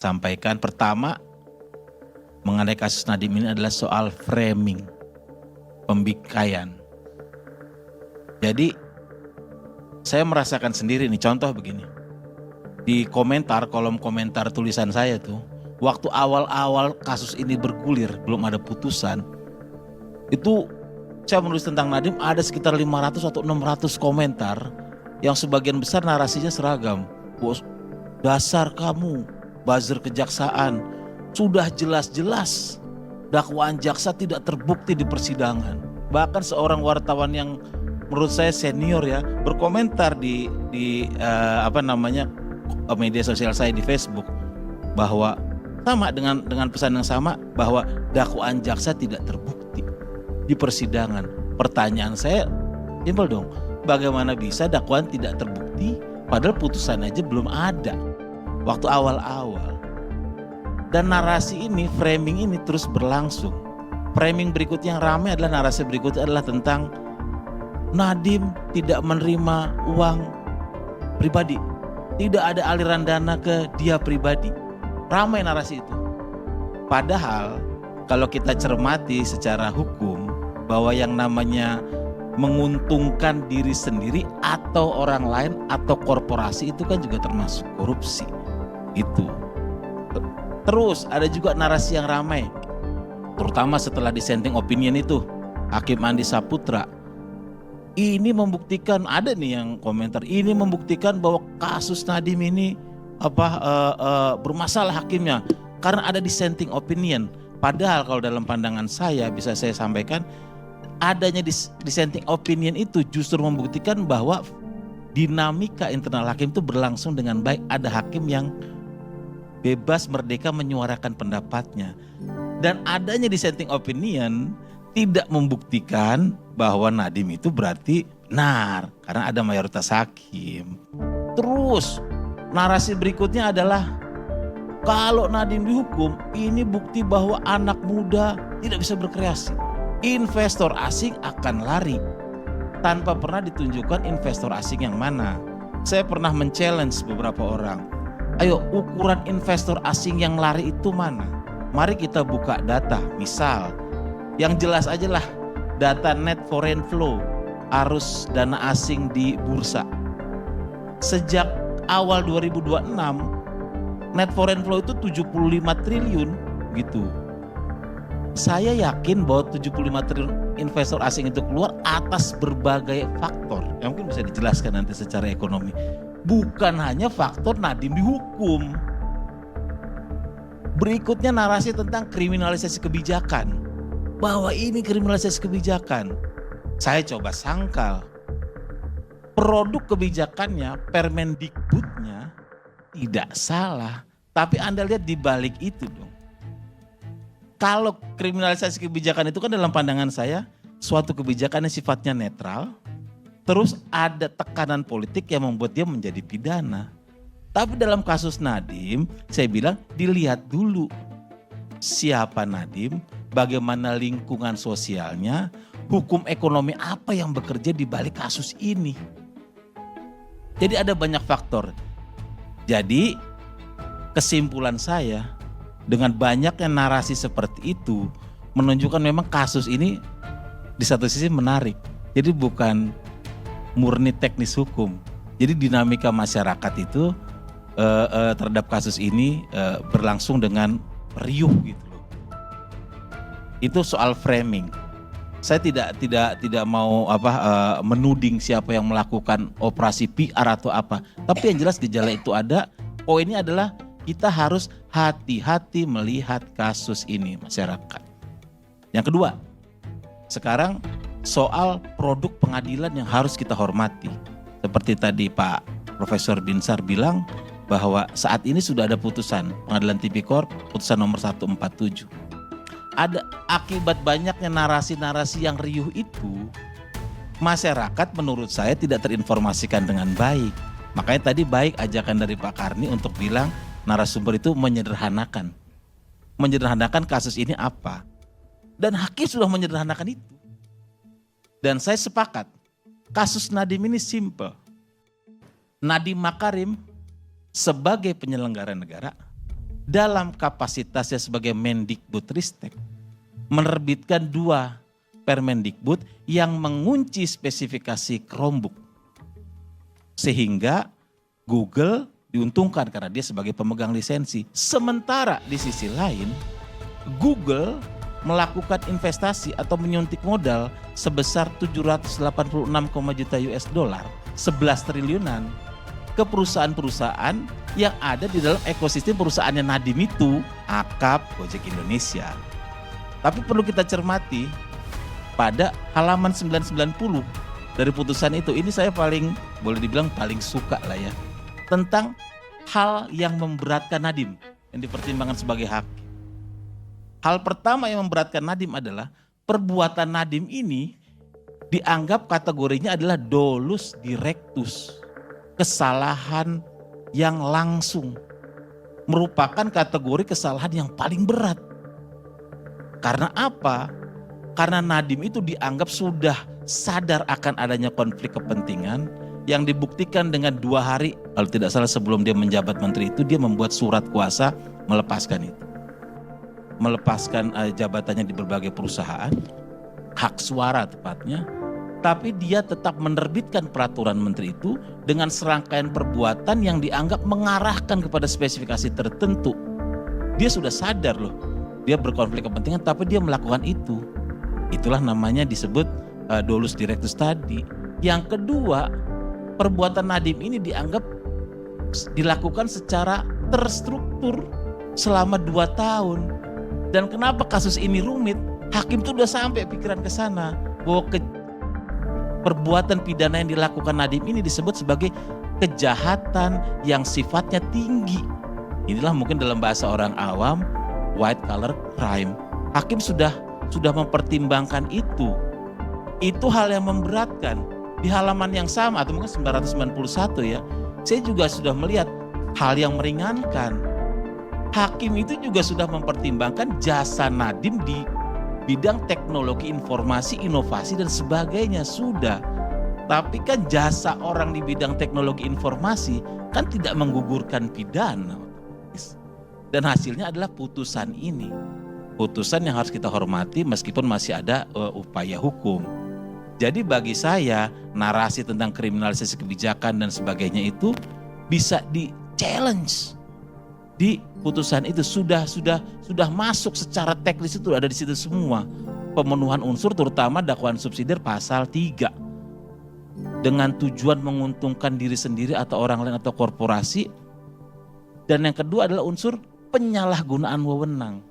sampaikan. Pertama, mengenai kasus Nadiem ini adalah soal framing, pembikaian. Jadi saya merasakan sendiri nih, contoh begini. Di komentar, kolom komentar tulisan saya tuh, waktu awal-awal kasus ini bergulir, belum ada putusan, itu saya menulis tentang Nadiem ada sekitar 500 atau 600 komentar yang sebagian besar narasinya seragam. Bos, dasar kamu, buzzer kejaksaan, sudah jelas-jelas dakwaan jaksa tidak terbukti di persidangan. Bahkan seorang wartawan yang menurut saya senior ya berkomentar di media sosial saya di Facebook bahwa sama dengan pesan yang sama bahwa dakwaan jaksa tidak terbukti di persidangan. Pertanyaan saya simpel dong, bagaimana bisa dakwaan tidak terbukti padahal putusan aja belum ada waktu awal-awal. Dan narasi ini, framing ini terus berlangsung. Framing berikutnya yang ramai adalah narasi berikutnya adalah tentang Nadiem tidak menerima uang pribadi, tidak ada aliran dana ke dia pribadi. Ramai narasi itu. Padahal kalau kita cermati secara hukum bahwa yang namanya menguntungkan diri sendiri atau orang lain atau korporasi itu kan juga termasuk korupsi. Itu. Terus ada juga narasi yang ramai, terutama setelah dissenting opinion itu, Hakim Andi Saputra. Ini membuktikan, ada nih yang komentar, ini membuktikan bahwa kasus Nadiem ini bermasalah hakimnya karena ada dissenting opinion. Padahal kalau dalam pandangan saya bisa saya sampaikan, adanya dissenting opinion itu justru membuktikan bahwa dinamika internal hakim itu berlangsung dengan baik. Ada hakim yang bebas merdeka menyuarakan pendapatnya. Dan adanya dissenting opinion tidak membuktikan bahwa Nadiem itu berarti benar karena ada mayoritas hakim. Terus narasi berikutnya adalah kalau Nadiem dihukum, ini bukti bahwa anak muda tidak bisa berkreasi. Investor asing akan lari tanpa pernah ditunjukkan investor asing yang mana. Saya pernah men-challenge beberapa orang. Ayo, ukuran investor asing yang lari itu mana? Mari kita buka data. Misal, yang jelas aja lah, data net foreign flow, arus dana asing di bursa. Sejak awal 2026, net foreign flow itu 75 triliun gitu. Saya yakin bahwa 75 triliun investor asing itu keluar atas berbagai faktor yang mungkin bisa dijelaskan nanti secara ekonomi. Bukan hanya faktor Nadiem dihukum. Berikutnya narasi tentang kriminalisasi kebijakan. Bahwa ini kriminalisasi kebijakan. Saya coba sangkal. Produk kebijakannya, Permendikbudnya tidak salah. Tapi Anda lihat di balik itu dong. Kalau kriminalisasi kebijakan itu kan dalam pandangan saya suatu kebijakan yang sifatnya netral. Terus ada tekanan politik yang membuat dia menjadi pidana. Tapi dalam kasus Nadiem, saya bilang dilihat dulu siapa Nadiem, bagaimana lingkungan sosialnya, hukum ekonomi apa yang bekerja di balik kasus ini. Jadi ada banyak faktor. Jadi kesimpulan saya dengan banyaknya narasi seperti itu menunjukkan memang kasus ini di satu sisi menarik. Jadi bukan murni teknis hukum. Jadi dinamika masyarakat itu terhadap kasus ini berlangsung dengan riuh gitu loh. Itu soal framing. Saya tidak mau menuding siapa yang melakukan operasi PR atau apa. Tapi yang jelas gejala itu ada. Poinnya adalah kita harus hati-hati melihat kasus ini masyarakat. Yang kedua, sekarang soal produk pengadilan yang harus kita hormati. Seperti tadi Pak Profesor Binsar bilang bahwa saat ini sudah ada putusan Pengadilan Tipikor, putusan nomor 147. Ada akibat banyaknya narasi-narasi yang riuh itu, masyarakat menurut saya tidak terinformasikan dengan baik. Makanya tadi baik ajakan dari Pak Karni untuk bilang narasumber itu menyederhanakan. Menyederhanakan kasus ini apa. Dan hakim sudah menyederhanakan itu. Dan saya sepakat, kasus Nadiem ini simple. Nadiem Makarim sebagai penyelenggara negara dalam kapasitasnya sebagai Mendikbudristek menerbitkan 2 Permendikbud yang mengunci spesifikasi Chromebook. Sehingga Google diuntungkan karena dia sebagai pemegang lisensi. Sementara di sisi lain Google melakukan investasi atau menyuntik modal sebesar 786, juta US dollar, 11 triliunan ke perusahaan-perusahaan yang ada di dalam ekosistem perusahaannya Nadiem itu, Akap, Gojek Indonesia. Tapi perlu kita cermati pada halaman 990 dari putusan itu, ini saya paling, boleh dibilang paling suka lah ya, tentang hal yang memberatkan Nadiem yang dipertimbangkan sebagai hakim. Hal pertama yang memberatkan Nadiem adalah perbuatan Nadiem ini dianggap kategorinya adalah dolus directus, kesalahan yang langsung, merupakan kategori kesalahan yang paling berat. Karena apa? Karena Nadiem itu dianggap sudah sadar akan adanya konflik kepentingan yang dibuktikan dengan 2 hari, kalau tidak salah sebelum dia menjabat menteri itu, dia membuat surat kuasa melepaskan itu. Melepaskan jabatannya di berbagai perusahaan, hak suara tepatnya, tapi dia tetap menerbitkan peraturan menteri itu dengan serangkaian perbuatan yang dianggap mengarahkan kepada spesifikasi tertentu. Dia sudah sadar loh, dia berkonflik kepentingan tapi dia melakukan itu. Itulah namanya disebut dolus directus tadi. Yang kedua, perbuatan Nadiem ini dianggap dilakukan secara terstruktur selama 2 tahun. Dan kenapa kasus ini rumit? Hakim tuh udah sampai pikiran ke sana bahwa perbuatan pidana yang dilakukan Nadiem ini disebut sebagai kejahatan yang sifatnya tinggi. Inilah mungkin dalam bahasa orang awam white collar crime. Hakim sudah mempertimbangkan itu. Itu hal yang memberatkan. Di halaman yang sama atau mungkin 991 ya, saya juga sudah melihat hal yang meringankan. Hakim itu juga sudah mempertimbangkan jasa Nadiem di bidang teknologi informasi, inovasi dan sebagainya, sudah. Tapi kan jasa orang di bidang teknologi informasi kan tidak menggugurkan pidana. Dan hasilnya adalah putusan ini. Putusan yang harus kita hormati meskipun masih ada upaya hukum. Jadi bagi saya narasi tentang kriminalisasi kebijakan dan sebagainya itu bisa di-challenge. Di putusan itu sudah masuk secara teknis, itu ada di situ semua. Pemenuhan unsur terutama dakwaan subsidiar pasal 3. Dengan tujuan menguntungkan diri sendiri atau orang lain atau korporasi. Dan yang kedua adalah unsur penyalahgunaan wewenang.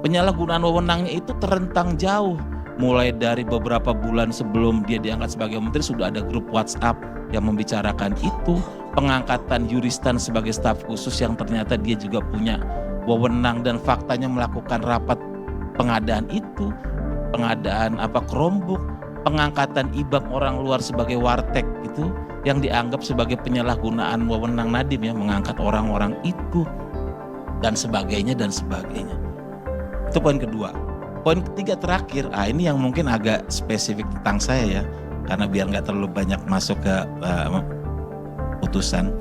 Penyalahgunaan wewenangnya itu terentang jauh. Mulai dari beberapa bulan sebelum dia diangkat sebagai menteri sudah ada grup WhatsApp yang membicarakan itu. Pengangkatan Yuristan sebagai staf khusus yang ternyata dia juga punya wewenang dan faktanya melakukan rapat pengadaan itu. Pengadaan Chromebook. Pengangkatan IBAM orang luar sebagai wartek itu yang dianggap sebagai penyalahgunaan wewenang Nadiem ya, mengangkat orang-orang itu dan sebagainya dan sebagainya. Itu poin kedua. Poin ketiga terakhir, ini yang mungkin agak spesifik tentang saya ya, karena biar nggak terlalu banyak masuk ke putusan,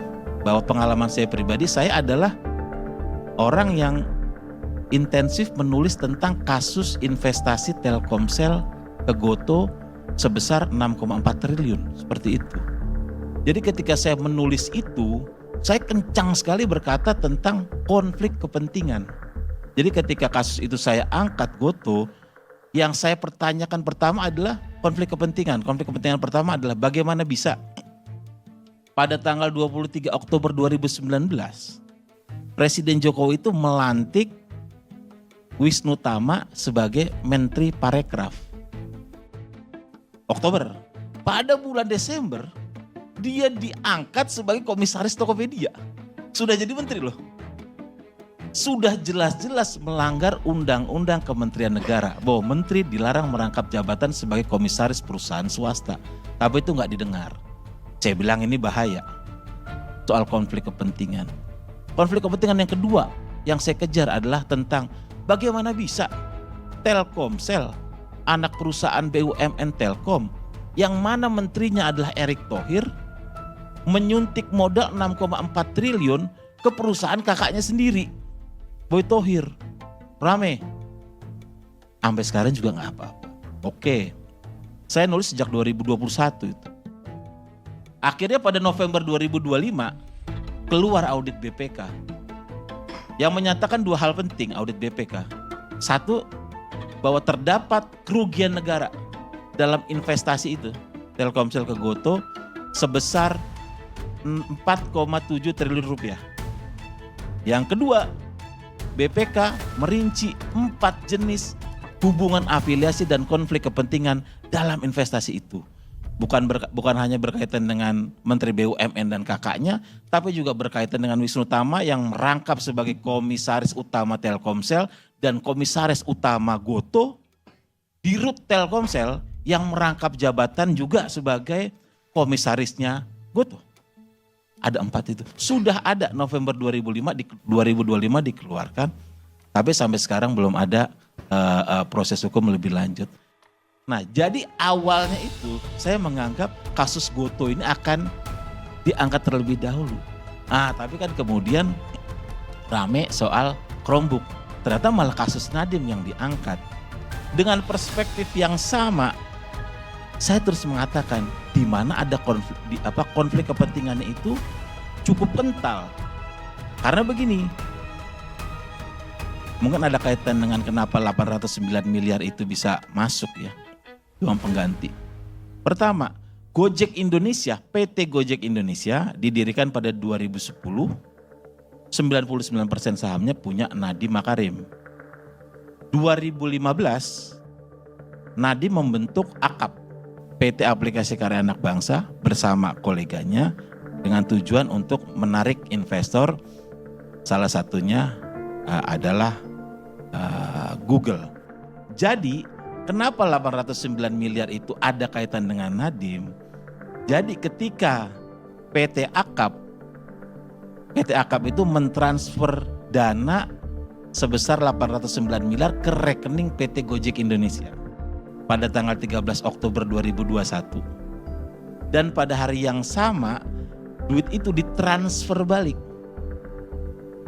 bahwa pengalaman saya pribadi, saya adalah orang yang intensif menulis tentang kasus investasi Telkomsel ke Gotoh sebesar 6,4 triliun, seperti itu. Jadi ketika saya menulis itu, saya kencang sekali berkata tentang konflik kepentingan. Jadi ketika kasus itu saya angkat Gotoh, yang saya pertanyakan pertama adalah konflik kepentingan. Konflik kepentingan pertama adalah bagaimana bisa pada tanggal 23 Oktober 2019, Presiden Jokowi itu melantik Wisnu Tama sebagai Menteri Parekraf. Oktober. Pada bulan Desember, dia diangkat sebagai Komisaris Tokopedia. Sudah jadi menteri loh. Sudah jelas-jelas melanggar Undang-Undang Kementerian Negara bahwa menteri dilarang merangkap jabatan sebagai komisaris perusahaan swasta. Tapi itu nggak didengar. Saya bilang ini bahaya soal konflik kepentingan. Konflik kepentingan yang kedua yang saya kejar adalah tentang bagaimana bisa Telkomsel, anak perusahaan BUMN Telkom, yang mana menterinya adalah Erick Thohir, menyuntik modal 6,4 triliun ke perusahaan kakaknya sendiri. Boy Thohir, rame. Sampai sekarang juga nggak apa-apa. Oke, saya nulis sejak 2021 itu. Akhirnya pada November 2025 keluar audit BPK yang menyatakan 2 hal penting audit BPK. Satu, bahwa terdapat kerugian negara dalam investasi itu, Telkomsel ke Gotoh sebesar 4,7 triliun rupiah. Yang kedua, BPK merinci 4 jenis hubungan afiliasi dan konflik kepentingan dalam investasi itu. Bukan hanya berkaitan dengan Menteri BUMN dan kakaknya, tapi juga berkaitan dengan Wisnu Tama yang merangkap sebagai komisaris utama Telkomsel dan komisaris utama Gotoh, Dirut Telkomsel yang merangkap jabatan juga sebagai komisarisnya Gotoh. Ada 4 itu. Sudah ada November 2025 dikeluarkan, tapi sampai sekarang belum ada proses hukum lebih lanjut. Nah, jadi awalnya itu saya menganggap kasus Gotoh ini akan diangkat terlebih dahulu. Tapi kan kemudian rame soal Chromebook. Ternyata malah kasus Nadiem yang diangkat. Dengan perspektif yang sama, saya terus mengatakan di mana ada konflik kepentingannya itu cukup kental. Karena begini, mungkin ada kaitan dengan kenapa 809 miliar itu bisa masuk ya. Uang pengganti. Pertama, Gojek Indonesia, PT Gojek Indonesia didirikan pada 2010, 99% sahamnya punya Nadiem Makarim. 2015, Nadiem membentuk AKAP, PT Aplikasi Karya Anak Bangsa bersama koleganya dengan tujuan untuk menarik investor, salah satunya adalah Google. Jadi kenapa 809 miliar itu ada kaitan dengan Nadiem? Jadi ketika PT AKAP itu mentransfer dana sebesar 809 miliar ke rekening PT Gojek Indonesia pada tanggal 13 Oktober 2021. Dan pada hari yang sama duit itu ditransfer balik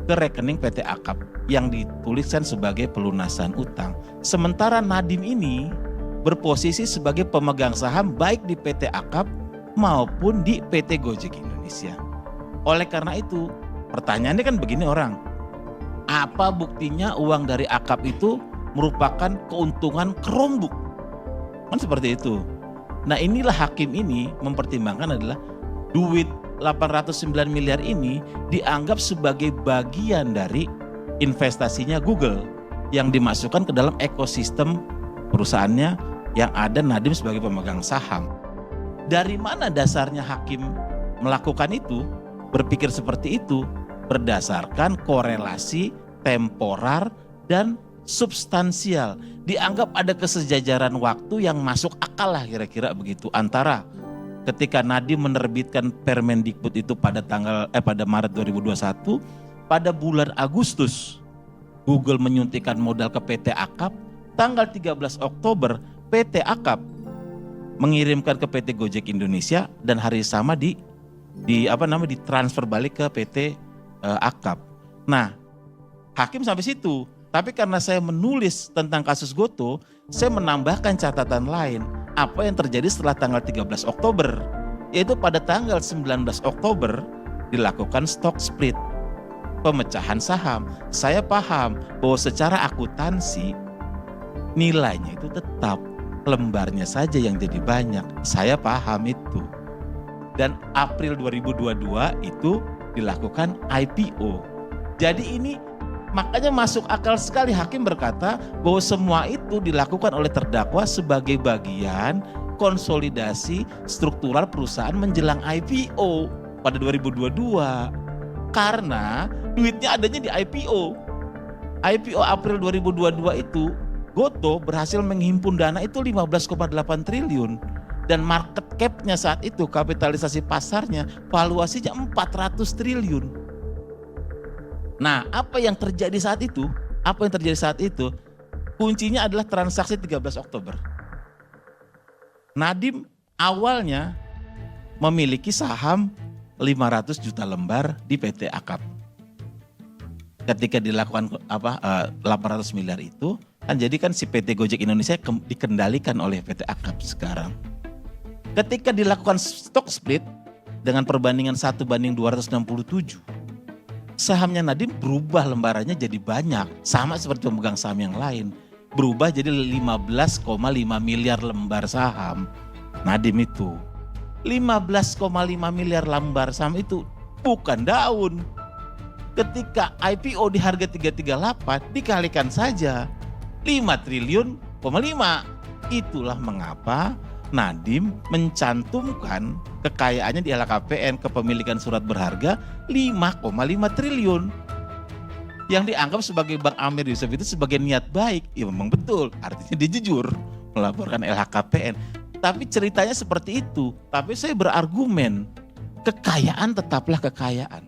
ke rekening PT AKAP yang dituliskan sebagai pelunasan utang. Sementara Nadiem ini berposisi sebagai pemegang saham baik di PT AKAP maupun di PT Gojek Indonesia. Oleh karena itu, pertanyaannya kan begini orang, apa buktinya uang dari AKAP itu merupakan keuntungan Chromebook? Kan seperti itu. Nah, inilah hakim ini mempertimbangkan adalah duit 809 miliar ini dianggap sebagai bagian dari investasinya Google yang dimasukkan ke dalam ekosistem perusahaannya yang ada Nadiem sebagai pemegang saham. Dari mana dasarnya hakim melakukan itu, berpikir seperti itu? Berdasarkan korelasi temporar dan substansial. Dianggap ada kesejajaran waktu yang masuk akal lah kira-kira begitu antara ketika Nadiem menerbitkan Permendikbud itu pada Maret 2021, pada bulan Agustus Google menyuntikkan modal ke PT AKAP, tanggal 13 Oktober PT AKAP mengirimkan ke PT Gojek Indonesia dan hari sama ditransfer balik ke PT AKAP. Nah, hakim sampai situ. Tapi karena saya menulis tentang kasus Gotoh, saya menambahkan catatan lain. Apa yang terjadi setelah tanggal 13 Oktober? Yaitu pada tanggal 19 Oktober dilakukan stock split, pemecahan saham. Saya paham bahwa secara akuntansi nilainya itu tetap, lembarnya saja yang jadi banyak. Saya paham itu. Dan April 2022 itu dilakukan IPO. Jadi ini makanya masuk akal sekali hakim berkata bahwa semua itu dilakukan oleh terdakwa sebagai bagian konsolidasi struktural perusahaan menjelang IPO pada 2022. Karena duitnya adanya di IPO. IPO April 2022 itu Gotoh berhasil menghimpun dana itu 15,8 triliun. Dan market cap-nya saat itu, kapitalisasi pasarnya, valuasinya 400 triliun. Nah, apa yang terjadi saat itu? Kuncinya adalah transaksi 13 Oktober. Nadiem awalnya memiliki saham 500 juta lembar di PT AKAP. ketika dilakukan 800 miliar itu kan, jadi kan si PT Gojek Indonesia dikendalikan oleh PT Akap sekarang. Ketika dilakukan stock split dengan perbandingan 1:267, sahamnya Nadiem berubah lembarannya jadi banyak, sama seperti pemegang saham yang lain. Berubah jadi 15,5 miliar lembar saham Nadiem itu. 15,5 miliar lembar saham itu bukan daun. Ketika IPO di harga 338 dikalikan saja 5 triliun, 5. Itulah mengapa Nadiem mencantumkan kekayaannya di LHKPN, kepemilikan surat berharga 5,5 triliun. Yang dianggap sebagai Bang Amir Yusuf itu sebagai niat baik, ya memang betul, artinya dia jujur melaporkan LHKPN. Tapi ceritanya seperti itu, tapi saya berargumen, kekayaan tetaplah kekayaan.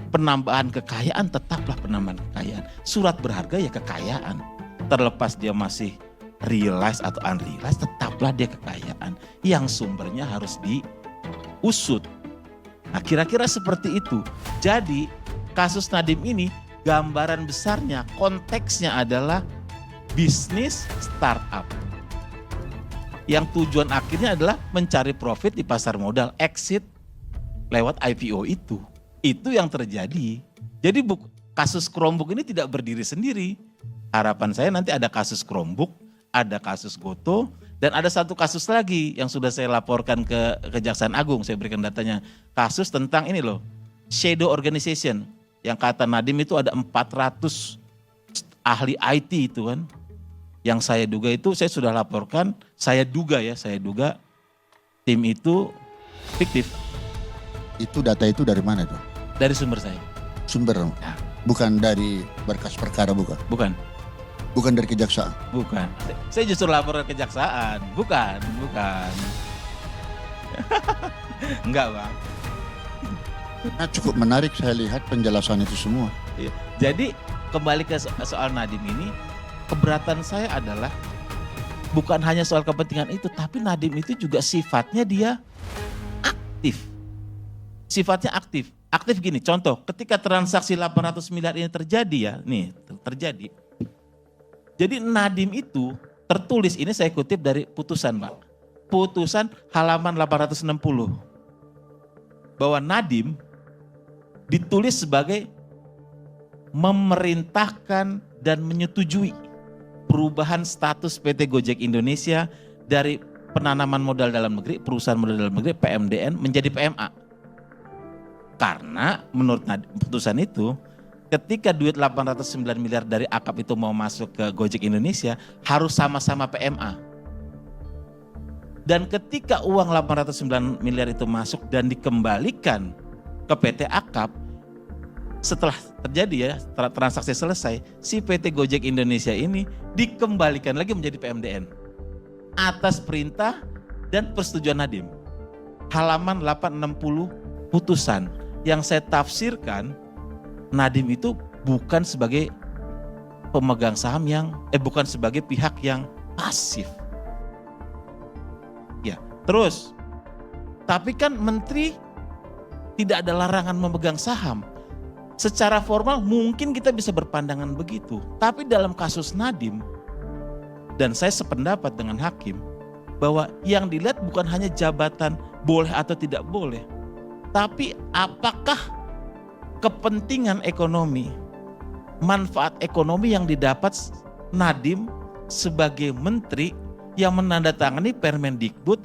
Penambahan kekayaan tetaplah penambahan kekayaan. Surat berharga ya kekayaan. Terlepas dia masih realize atau unrealize, tetaplah dia kekayaan yang sumbernya harus diusut. Nah, kira-kira seperti itu. Jadi kasus Nadiem ini gambaran besarnya, konteksnya adalah bisnis startup. Yang tujuan akhirnya adalah mencari profit di pasar modal, exit lewat IPO itu. Itu yang terjadi. Jadi kasus Chromebook ini tidak berdiri sendiri. Harapan saya nanti ada kasus Chromebook, ada kasus Goto, dan ada satu kasus lagi yang sudah saya laporkan ke Kejaksaan Agung, saya berikan datanya. Kasus tentang ini loh, shadow organization. Yang kata Nadiem itu ada 400 ahli IT itu kan. Yang saya duga itu, saya sudah laporkan, saya duga tim itu fiktif. Itu data itu dari mana tuh? Dari sumber saya. Sumber? Ya. Bukan dari berkas perkara bukan? Bukan. Bukan dari kejaksaan? Bukan. Saya justru lapor ke kejaksaan. Bukan. Enggak Bang. Nah, cukup menarik saya lihat penjelasan itu semua. Iya. Jadi kembali ke soal Nadiem ini, keberatan saya adalah bukan hanya soal kepentingan itu, tapi Nadiem itu juga sifatnya dia aktif. Sifatnya aktif. Aktif gini, contoh ketika transaksi 800 miliar ini terjadi ya, nih terjadi. Jadi Nadiem itu tertulis, ini saya kutip dari putusan Pak. Putusan halaman 860. Bahwa Nadiem ditulis sebagai memerintahkan dan menyetujui perubahan status PT Gojek Indonesia dari penanaman modal dalam negeri, perusahaan modal dalam negeri PMDN menjadi PMA. Karena menurut putusan itu, ketika duit 809 miliar dari Akap itu mau masuk ke Gojek Indonesia, harus sama-sama PMA. Dan ketika uang 809 miliar itu masuk dan dikembalikan ke PT Akap, setelah terjadi ya, setelah transaksi selesai, si PT Gojek Indonesia ini dikembalikan lagi menjadi PMDN. Atas perintah dan persetujuan Nadiem. Halaman 860 putusan. Yang saya tafsirkan, Nadiem itu bukan sebagai pemegang saham bukan sebagai pihak yang pasif. Ya, terus. Tapi kan menteri tidak ada larangan memegang saham. Secara formal mungkin kita bisa berpandangan begitu. Tapi dalam kasus Nadiem, dan saya sependapat dengan hakim, bahwa yang dilihat bukan hanya jabatan boleh atau tidak boleh. Tapi apakah kepentingan ekonomi, manfaat ekonomi yang didapat Nadiem sebagai menteri yang menandatangani Permendikbud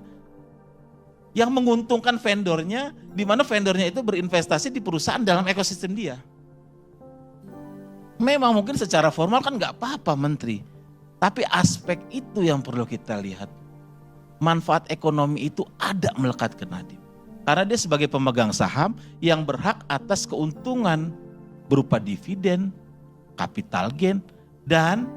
yang menguntungkan vendornya, di mana vendornya itu berinvestasi di perusahaan dalam ekosistem dia. Memang mungkin secara formal kan nggak apa-apa menteri, tapi aspek itu yang perlu kita lihat. Manfaat ekonomi itu ada melekat ke Nadiem. Karena dia sebagai pemegang saham yang berhak atas keuntungan berupa dividen, capital gain, dan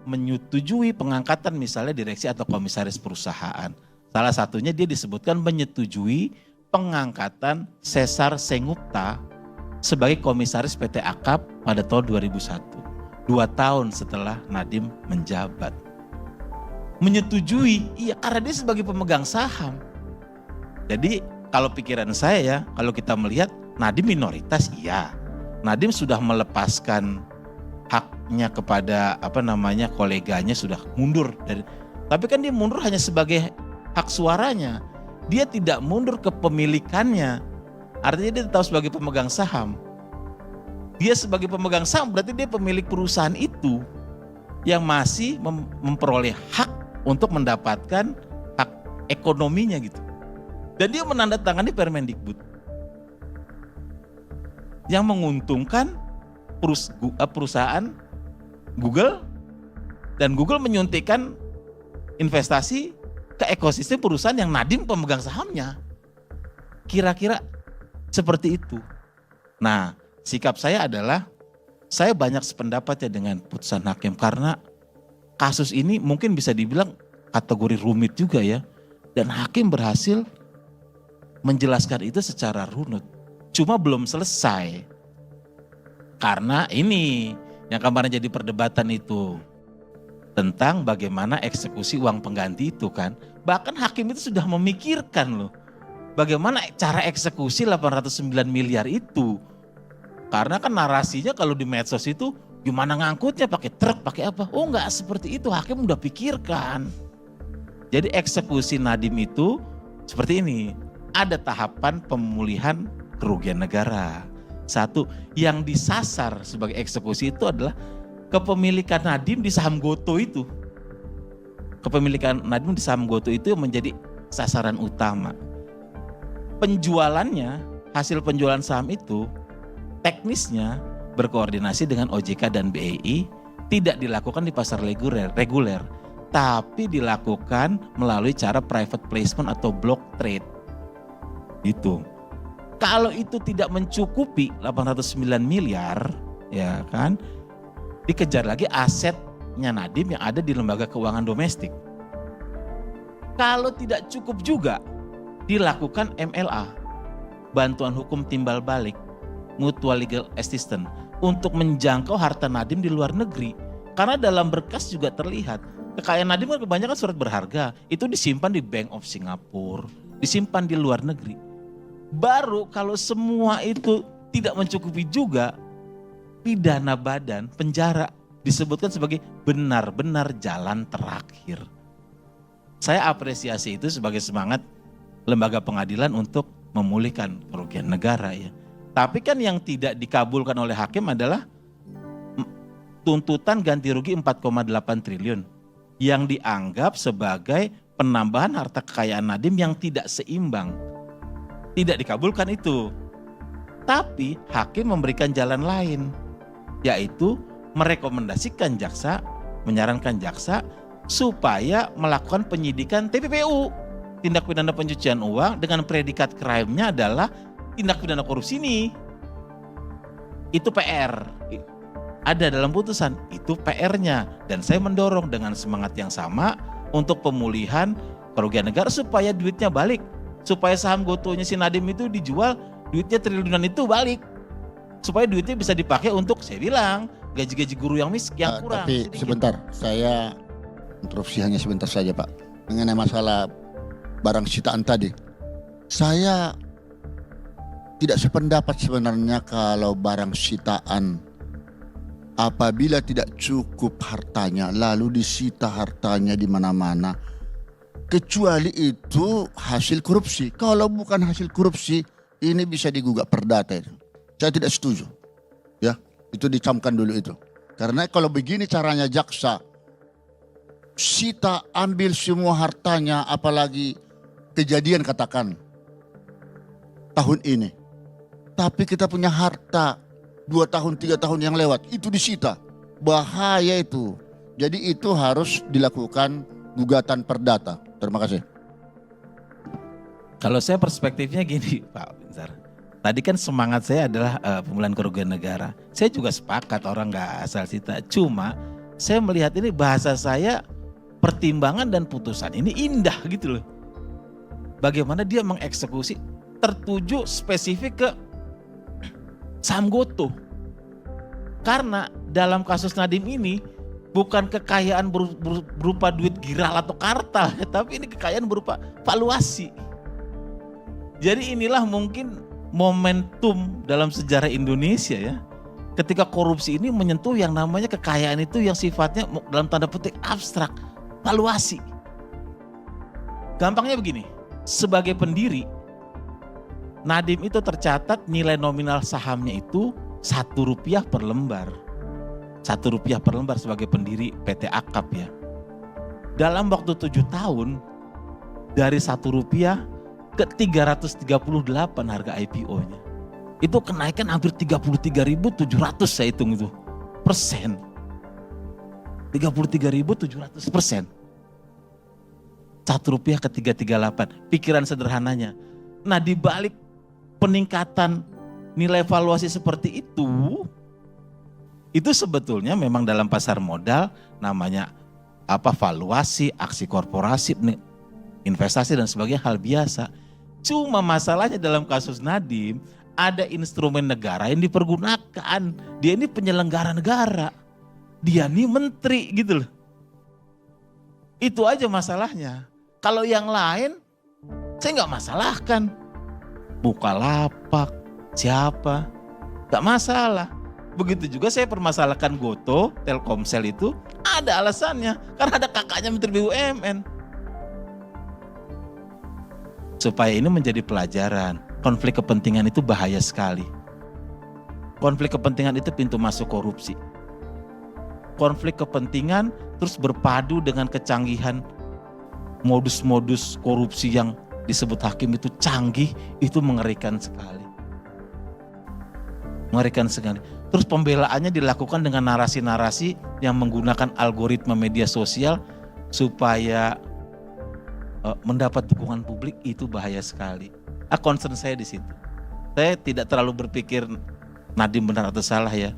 menyetujui pengangkatan misalnya direksi atau komisaris perusahaan. Salah satunya dia disebutkan menyetujui pengangkatan Cesar Sengupta sebagai komisaris PT Akap pada tahun 2001. 2 tahun setelah Nadiem menjabat. Menyetujui, iya karena dia sebagai pemegang saham. Jadi kalau pikiran saya ya, kalau kita melihat Nadiem minoritas iya. Nadiem sudah melepaskan haknya kepada koleganya, sudah mundur dari, tapi kan dia mundur hanya sebagai hak suaranya. Dia tidak mundur kepemilikannya. Artinya dia tetap sebagai pemegang saham. Dia sebagai pemegang saham berarti dia pemilik perusahaan itu yang masih memperoleh hak untuk mendapatkan hak ekonominya gitu. Dan dia menandatangani Permendikbud yang menguntungkan perusahaan Google, dan Google menyuntikkan investasi ke ekosistem perusahaan yang Nadiem pemegang sahamnya. Kira-kira seperti itu. Nah, sikap saya adalah saya banyak sependapat ya dengan putusan hakim, karena kasus ini mungkin bisa dibilang kategori rumit juga ya. Dan hakim berhasil menjelaskan itu secara runut. Cuma belum selesai. Karena ini yang kemarin jadi perdebatan itu tentang bagaimana eksekusi uang pengganti itu kan. Bahkan hakim itu sudah memikirkan loh bagaimana cara eksekusi 809 miliar itu. Karena kan narasinya kalau di medsos itu gimana ngangkutnya, pakai truk, pakai apa. Oh enggak seperti itu, hakim udah pikirkan. Jadi eksekusi Nadiem itu seperti ini. Ada tahapan pemulihan kerugian negara. Satu, yang disasar sebagai eksekusi itu adalah kepemilikan Nadiem di saham Gotoh itu. Kepemilikan Nadiem di saham Gotoh itu menjadi sasaran utama. Penjualannya, hasil penjualan saham itu teknisnya berkoordinasi dengan OJK dan BEI, tidak dilakukan di pasar reguler, tapi dilakukan melalui cara private placement atau block trade. Gitu. Kalau itu tidak mencukupi 809 miliar, ya kan, dikejar lagi asetnya Nadiem yang ada di lembaga keuangan domestik. Kalau tidak cukup juga, dilakukan MLA, bantuan hukum timbal balik, mutual legal assistance, untuk menjangkau harta Nadiem di luar negeri. Karena dalam berkas juga terlihat, kekayaan Nadiem kan kebanyakan surat berharga, itu disimpan di Bank of Singapore, disimpan di luar negeri. Baru kalau semua itu tidak mencukupi juga, pidana badan, penjara, disebutkan sebagai benar-benar jalan terakhir. Saya apresiasi itu sebagai semangat lembaga pengadilan untuk memulihkan kerugian negara ya. Tapi kan yang tidak dikabulkan oleh hakim adalah tuntutan ganti rugi 4,8 triliun yang dianggap sebagai penambahan harta kekayaan Nadiem yang tidak seimbang. Tidak dikabulkan itu. Tapi hakim memberikan jalan lain, yaitu merekomendasikan jaksa, menyarankan jaksa supaya melakukan penyidikan TPPU, tindak pidana pencucian uang, dengan predikat crime-nya adalah tindak pidana korupsi ini. Itu PR. Ada dalam putusan, itu PR-nya. Dan saya mendorong dengan semangat yang sama untuk pemulihan kerugian negara supaya duitnya balik. Supaya saham Gotohnya si Nadiem itu dijual, duitnya triliunan itu balik. Supaya duitnya bisa dipakai untuk, saya bilang, gaji-gaji guru yang kurang. Tapi sedikit. Sebentar, saya interupsi hanya sebentar saja Pak. Mengenai masalah barang sitaan tadi. Saya tidak sependapat sebenarnya kalau barang sitaan apabila tidak cukup hartanya lalu disita hartanya di mana-mana. Kecuali itu hasil korupsi. Kalau bukan hasil korupsi, ini bisa digugat perdata itu. Saya tidak setuju. Ya, itu dicamkan dulu itu. Karena kalau begini caranya jaksa, sita ambil semua hartanya, apalagi kejadian katakan tahun ini. Tapi kita punya harta 2 tahun, 3 tahun yang lewat, itu disita. Bahaya itu. Jadi itu harus dilakukan gugatan perdata. Terima kasih. Kalau saya perspektifnya gini Pak Binsar. Tadi kan semangat saya adalah pemulihan kerugian negara. Saya juga sepakat orang gak asal sita. Cuma saya melihat ini bahasa saya, pertimbangan dan putusan ini indah gitu loh. Bagaimana dia mengeksekusi tertuju spesifik ke saham Gotoh. Karena dalam kasus Nadiem ini bukan kekayaan berupa duit giral atau kartal, tapi ini kekayaan berupa valuasi. Jadi inilah mungkin momentum dalam sejarah Indonesia ya, ketika korupsi ini menyentuh yang namanya kekayaan itu yang sifatnya dalam tanda petik abstrak, valuasi. Gampangnya begini, sebagai pendiri, Nadiem itu tercatat nilai nominal sahamnya itu Rp1 per lembar. Rp1 per lembar sebagai pendiri PT Akap ya. Dalam waktu 7 tahun, dari Rp1 ke 338 harga IPO-nya. Itu kenaikan hampir 33.700 saya hitung itu persen. 33.700%. Rp1 ke 338. Pikiran sederhananya. Nah, di balik peningkatan nilai valuasi seperti itu sebetulnya memang dalam pasar modal namanya valuasi, aksi korporasi, investasi dan sebagainya hal biasa. Cuma masalahnya dalam kasus Nadiem ada instrumen negara yang dipergunakan. Dia ini penyelenggara negara. Dia ini menteri gitu loh. Itu aja masalahnya. Kalau yang lain saya nggak masalahkan. Bukalapak, siapa, nggak masalah. Begitu juga saya permasalahkan Gotoh, Telkomsel itu ada alasannya. Karena ada kakaknya Menteri BUMN. Supaya ini menjadi pelajaran. Konflik kepentingan itu bahaya sekali. Konflik kepentingan itu pintu masuk korupsi. Konflik kepentingan terus berpadu dengan kecanggihan modus-modus korupsi yang disebut hakim itu canggih, itu mengerikan sekali. Mengerikan sekali. Terus pembelaannya dilakukan dengan narasi-narasi yang menggunakan algoritma media sosial supaya mendapat dukungan publik, itu bahaya sekali. Concern saya di situ. Saya tidak terlalu berpikir Nadiem benar atau salah ya.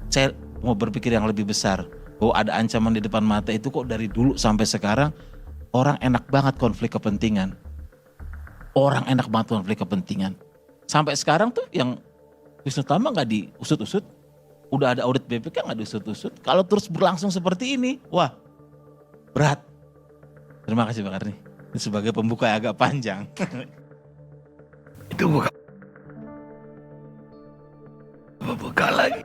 Saya mau berpikir yang lebih besar. Oh, ada ancaman di depan mata itu kok dari dulu sampai sekarang orang enak banget konflik kepentingan. Orang enak banget konflik kepentingan. Sampai sekarang tuh yang Wisnu Tama nggak diusut-usut. Udah ada audit BPK nggak diusut-usut. Kalau terus berlangsung seperti ini, wah berat. Terima kasih Pak Karni. Ini sebagai pembuka yang agak panjang. Itu bukan lagi.